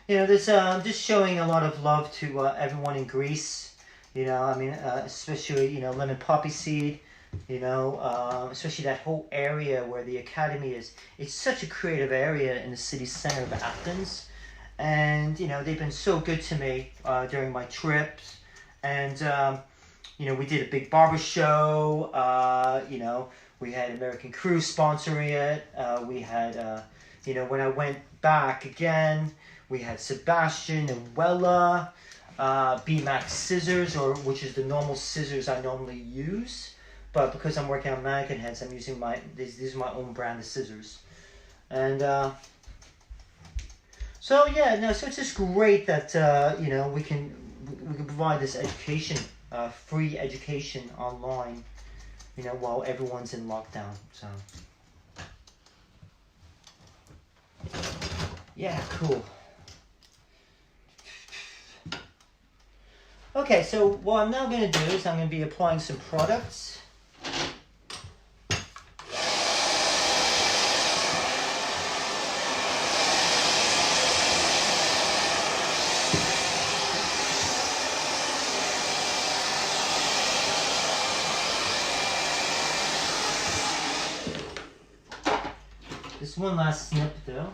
you know, this just showing a lot of love to everyone in Greece. You know, I mean, especially, you know, lemon poppy seed. You know, especially that whole area where the academy is. It's such a creative area in the city center of Athens. And, you know, they've been so good to me during my trips. And, you know, we did a big barber show. You know, we had American Crew sponsoring it. We had, you know, when I went back again, we had Sebastian and Wella, B-Max scissors, which is the normal scissors I normally use. But because I'm working on mannequin heads, I'm using these are my own brand of scissors. And so yeah, no, so it's just great that you know, we can provide this education, free education online, you know, while everyone's in lockdown. So yeah, cool. Okay, so what I'm now going to do is I'm going to be applying some products. Just one last snip though.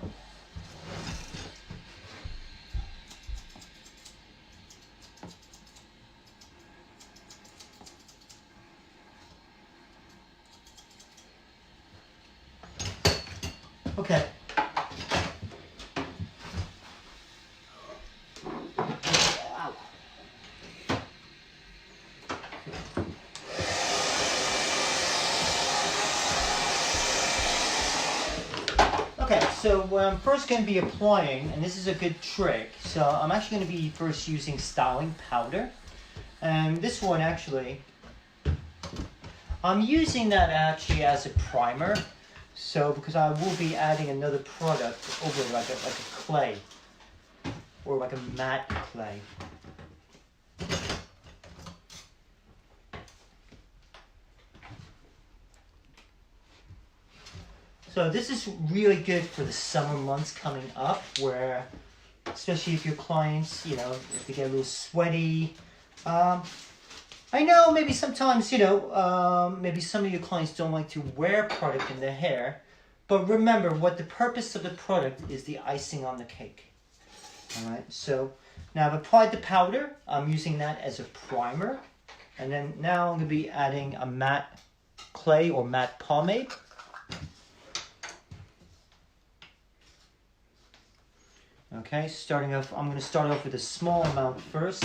Okay. Okay, so what I'm first going to be applying, and this is a good trick, so I'm actually going to be first using styling powder. And this one actually, I'm using that actually as a primer. So because I will be adding another product over it, like a clay, or like a matte clay. So this is really good for the summer months coming up, where, especially if your clients, you know, if they get a little sweaty. I know maybe sometimes, you know, maybe some of your clients don't like to wear product in their hair, but remember what the purpose of the product is, the icing on the cake. All right, so now I've applied the powder. I'm using that as a primer. And then now I'm going to be adding a matte clay or matte pomade. Okay, starting off, I'm going to start off with a small amount first.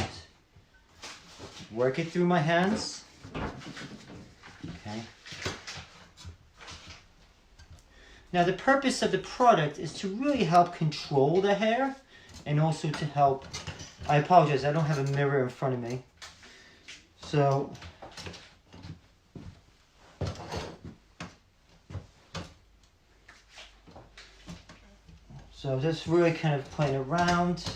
Work it through my hands. Okay. Now the purpose of the product is to really help control the hair and also to help, I apologize, I don't have a mirror in front of me. So just really kind of playing around.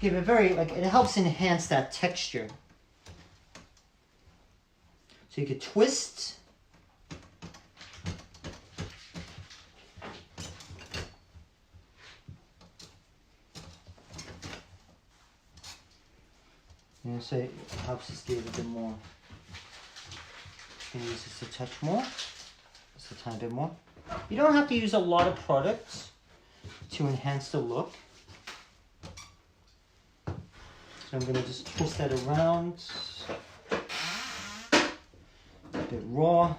Give it very, like, it helps enhance that texture. So you could twist. And so it helps us give it a bit more. You can use this a touch more. Just a tiny bit more. You don't have to use a lot of products to enhance the look. So I'm going to just twist that around. A bit raw.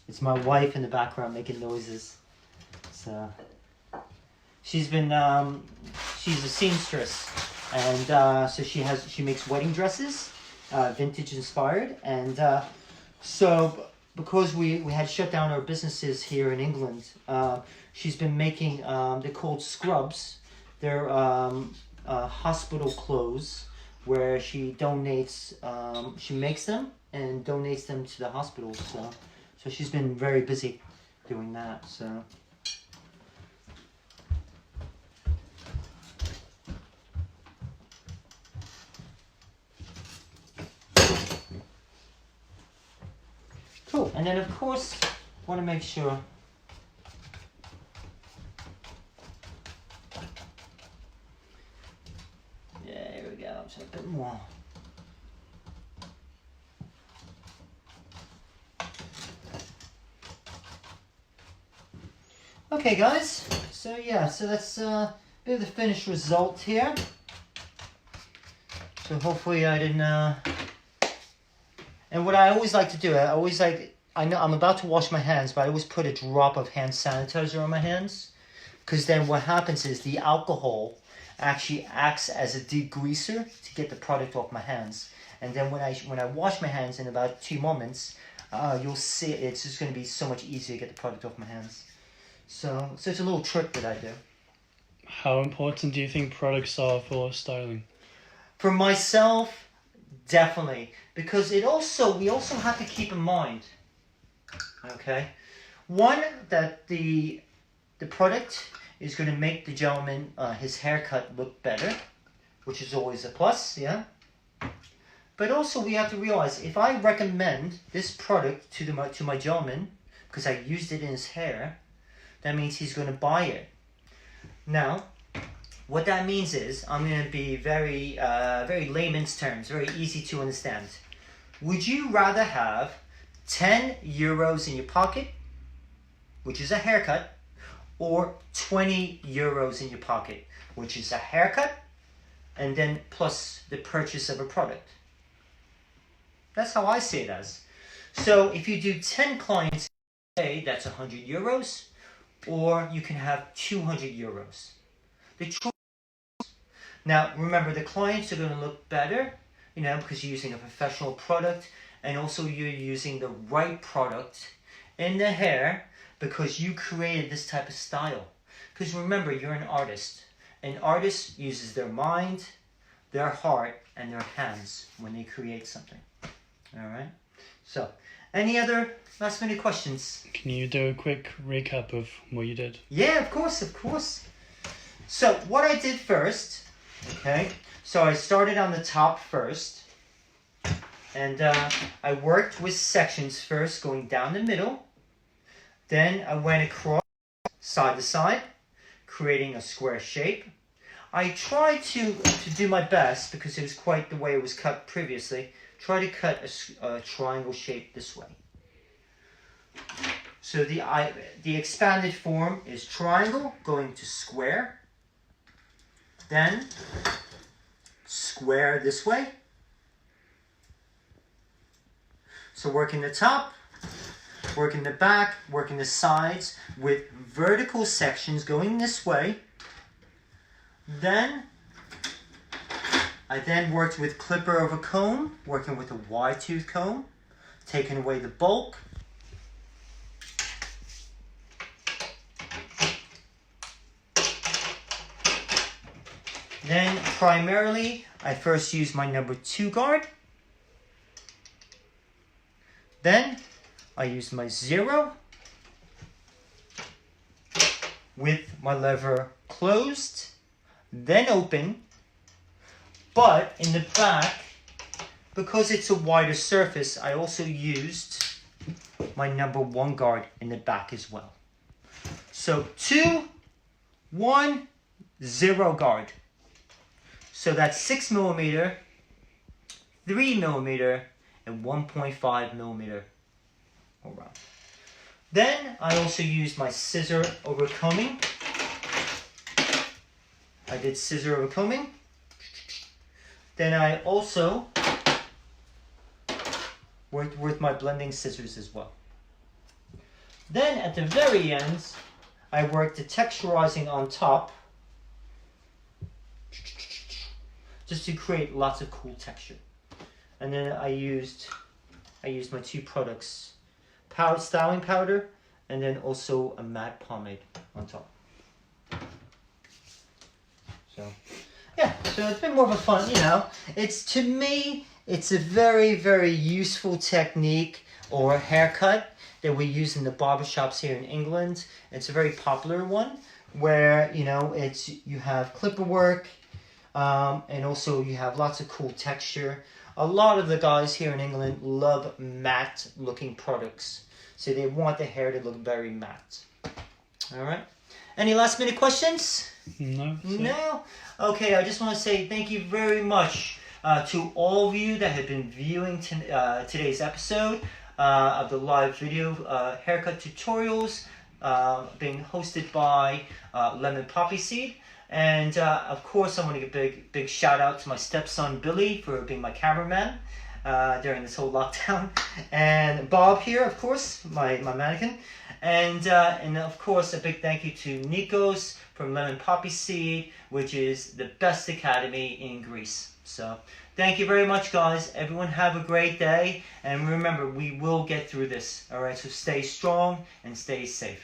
It's my wife in the background making noises. So she's been she's a seamstress, and so she makes wedding dresses, vintage inspired, and so because we had shut down our businesses here in England, she's been making they're called scrubs. They're hospital clothes where she donates. She makes them and donates them to the hospitals. So she's been very busy doing that. So. Cool. And then of course, want to make sure. Yeah, here we go. So a bit more. Okay, guys. So yeah, so that's a bit of the finished result here. So hopefully I didn't. And what I always like to do, I know I'm about to wash my hands, but I always put a drop of hand sanitizer on my hands. Because then what happens is the alcohol actually acts as a degreaser to get the product off my hands. And then when I wash my hands in about 2 moments, you'll see it's just going to be so much easier to get the product off my hands. So it's a little trick that I do. How important do you think products are for styling? For myself, definitely. Because we also have to keep in mind, okay, one, that the product is going to make the gentleman, his haircut look better, which is always a plus, yeah. But also we have to realize, if I recommend this product to my gentleman, because I used it in his hair, that means he's going to buy it. Now, what that means is, I'm going to be very layman's terms, very easy to understand. Would you rather have 10 euros in your pocket, which is a haircut, or 20 euros in your pocket, which is a haircut, and then plus the purchase of a product? That's how I see it as. So if you do 10 clients a day, that's 100 euros, or you can have 200 euros. The choice. Now, remember, the clients are going to look better, because you're using a professional product, and also you're using the right product in the hair because you created this type of style. Because remember, you're an artist. An artist uses their mind, their heart, and their hands when they create something. All right? So, any other last minute questions? Can you do a quick recap of what you did? Yeah, of course. So, what I did first, okay, so I started on the top first, and I worked with sections first, going down the middle. Then I went across side to side, creating a square shape. I tried to do my best, because it was quite the way it was cut previously, try to cut a triangle shape this way. So the expanded form is triangle going to square, then square this way. So working the top, working the back, working the sides with vertical sections going this way. Then I worked with clipper over comb, working with a wide tooth comb, taking away the bulk. Then primarily, I first used my number 2 guard. Then I used my 0 with my lever closed, then open. But in the back, because it's a wider surface, I also used my number 1 guard in the back as well. So 2, 1, 0 guard. So that's 6 millimeter, 3 millimeter, and 1.5 millimeter around. Then I also used my scissor over combing. I did scissor over combing. Then I also worked with my blending scissors as well. Then at the very end, I worked the texturizing on top just to create lots of cool texture. And then I used my two products, styling powder and then also a matte pomade on top. So yeah, so it's been more of a fun, you know, to me, it's a very, very useful technique or haircut that we use in the barbershops here in England. It's a very popular one where, you know, you have clipper work and also you have lots of cool texture. A lot of the guys here in England love matte looking products. So they want the hair to look very matte. All right. Any last minute questions? No. No? Okay, I just want to say thank you very much to all of you that have been viewing today's episode of the live video haircut tutorials being hosted by Lemon Poppy Seed. And of course, I want to give a big shout out to my stepson Billy for being my cameraman during this whole lockdown, and Bob here, of course, my mannequin, and of course a big thank you to Nikos from Lemon Poppy Seed, which is the best academy in Greece. So thank you very much, guys. Everyone have a great day, and remember, we will get through this. All right, so stay strong and stay safe.